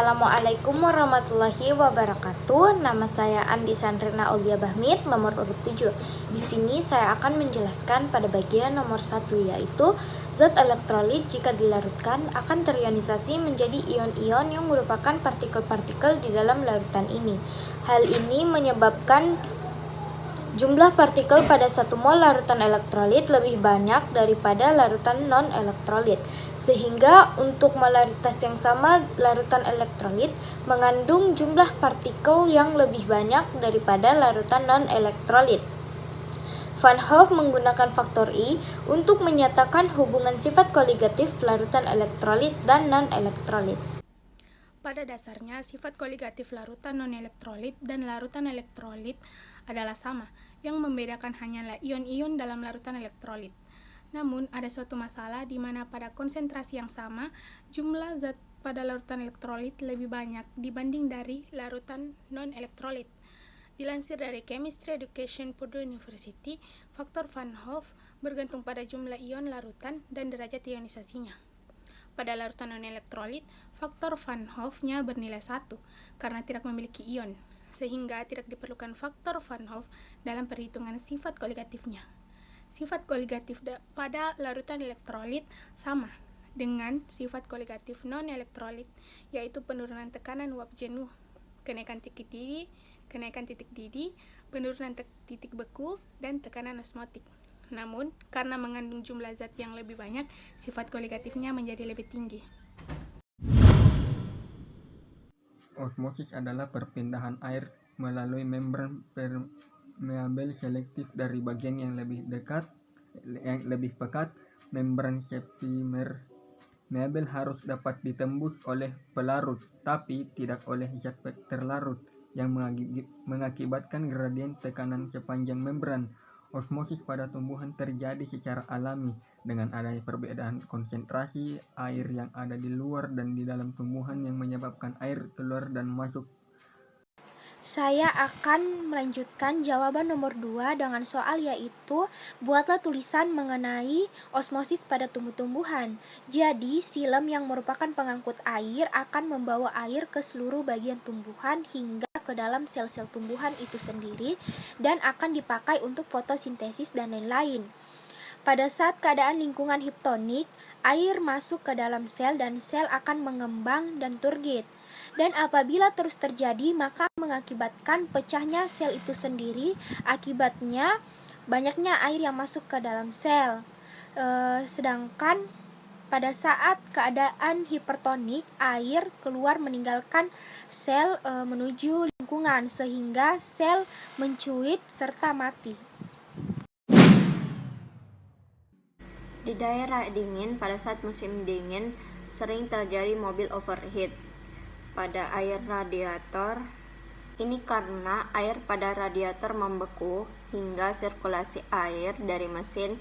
Assalamualaikum warahmatullahi wabarakatuh. Nama saya Andi Sandrina Aulia Bahmid, nomor urut 7. Di sini saya akan menjelaskan pada bagian nomor 1, yaitu zat elektrolit jika dilarutkan akan terionisasi menjadi ion-ion yang merupakan partikel-partikel di dalam larutan ini. Hal ini menyebabkan jumlah partikel pada 1 mol larutan elektrolit lebih banyak daripada larutan non-elektrolit, sehingga untuk molaritas yang sama larutan elektrolit mengandung jumlah partikel yang lebih banyak daripada larutan non-elektrolit. Van Hoff menggunakan faktor I untuk menyatakan hubungan sifat koligatif larutan elektrolit dan non-elektrolit. Pada dasarnya, sifat koligatif larutan non-elektrolit dan larutan elektrolit adalah sama, yang membedakan hanyalah ion-ion dalam larutan elektrolit. Namun, ada suatu masalah di mana pada konsentrasi yang sama, jumlah zat pada larutan elektrolit lebih banyak dibanding dari larutan non-elektrolit. Dilansir dari Chemistry Education Purdue University, faktor Van Hoff bergantung pada jumlah ion larutan dan derajat ionisasinya. Pada larutan non-elektrolit, faktor Van Hoff-nya bernilai 1 karena tidak memiliki ion, sehingga tidak diperlukan faktor Van Hoff dalam perhitungan sifat koligatifnya. Sifat koligatif pada larutan elektrolit sama dengan sifat koligatif non-elektrolit, yaitu penurunan tekanan uap jenuh, kenaikan titik didih, penurunan titik beku, dan tekanan osmotik. Namun, karena mengandung jumlah zat yang lebih banyak, sifat koligatifnya menjadi lebih tinggi. Osmosis adalah perpindahan air melalui membran permeabel selektif dari bagian yang lebih pekat. Membran semipermeabel harus dapat ditembus oleh pelarut, tapi tidak oleh zat terlarut, yang mengakibatkan gradien tekanan sepanjang membran. Osmosis pada tumbuhan terjadi secara alami dengan adanya perbedaan konsentrasi air yang ada di luar dan di dalam tumbuhan yang menyebabkan air keluar dan masuk. Saya akan melanjutkan jawaban nomor 2 dengan soal, yaitu buatlah tulisan mengenai osmosis pada tumbuh-tumbuhan. Jadi, silem yang merupakan pengangkut air akan membawa air ke seluruh bagian tumbuhan hingga ke dalam sel-sel tumbuhan itu sendiri dan akan dipakai untuk fotosintesis dan lain-lain. Pada saat keadaan lingkungan hiptonik, air masuk ke dalam sel dan sel akan mengembang dan turgid. Dan apabila terus terjadi, maka mengakibatkan pecahnya sel itu sendiri, akibatnya banyaknya air yang masuk ke dalam sel. Sedangkan pada saat keadaan hipertonik, air keluar meninggalkan sel menuju lingkungan, sehingga sel mencuit serta mati. Di daerah dingin, pada saat musim dingin, sering terjadi mobil overheat pada air radiator. Ini karena air pada radiator membeku hingga sirkulasi air dari mesin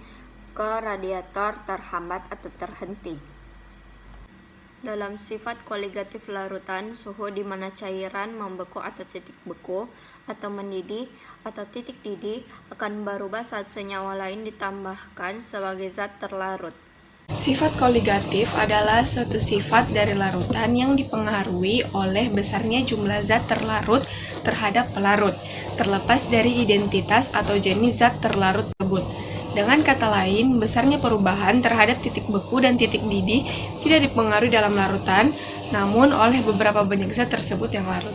ke radiator terhambat atau terhenti. Dalam sifat koligatif larutan, suhu di mana cairan membeku atau titik beku atau mendidih atau titik didih akan berubah saat senyawa lain ditambahkan sebagai zat terlarut. Sifat koligatif adalah suatu sifat dari larutan yang dipengaruhi oleh besarnya jumlah zat terlarut terhadap pelarut, terlepas dari identitas atau jenis zat terlarut tersebut. Dengan kata lain, besarnya perubahan terhadap titik beku dan titik didih tidak dipengaruhi dalam larutan, namun oleh beberapa banyak zat tersebut yang larut.